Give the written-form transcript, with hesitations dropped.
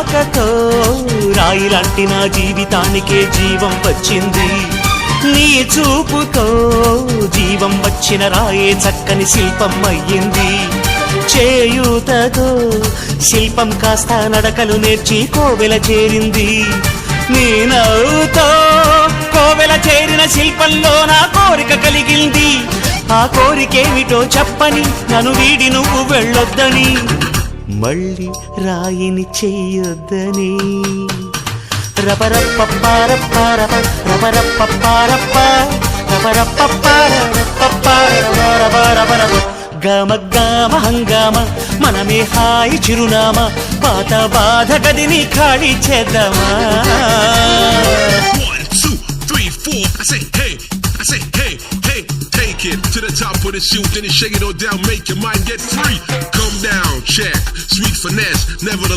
రాకతో రాయిలాంటి నా జీవితానికే జీవం వచ్చింది. నీ చూపుతో జీవం వచ్చిన రాయే చక్కని శిల్పం అయ్యింది. చేయూతతో శిల్పం కాస్త నడకలు నేర్చి కోవెల చేరింది. నీ నవ్వుతో కోవెల చేరిన శిల్పంలో నా కోరిక కలిగింది. ఆ కోరికేమిటో చెప్పని నన్ను వీడి నువ్వు వెళ్ళొద్దని, మళ్ళీ రాయిని చెయ్యొద్దని. రపరప్పపారప్పారప రపరప్పపారప్ప రపరప్పపారపపారపరపరపరపరపర గమ గమ హంగామ మనమే హాయి చిరునామా. పాత బాధ గదిని ఖాళీ చేద్దామా. 1 2 3 4 I say hey, I say hey, hey, take it to the top of the chute, then you shake it all down, make your mind get free. Come down, check, sweet finesse, never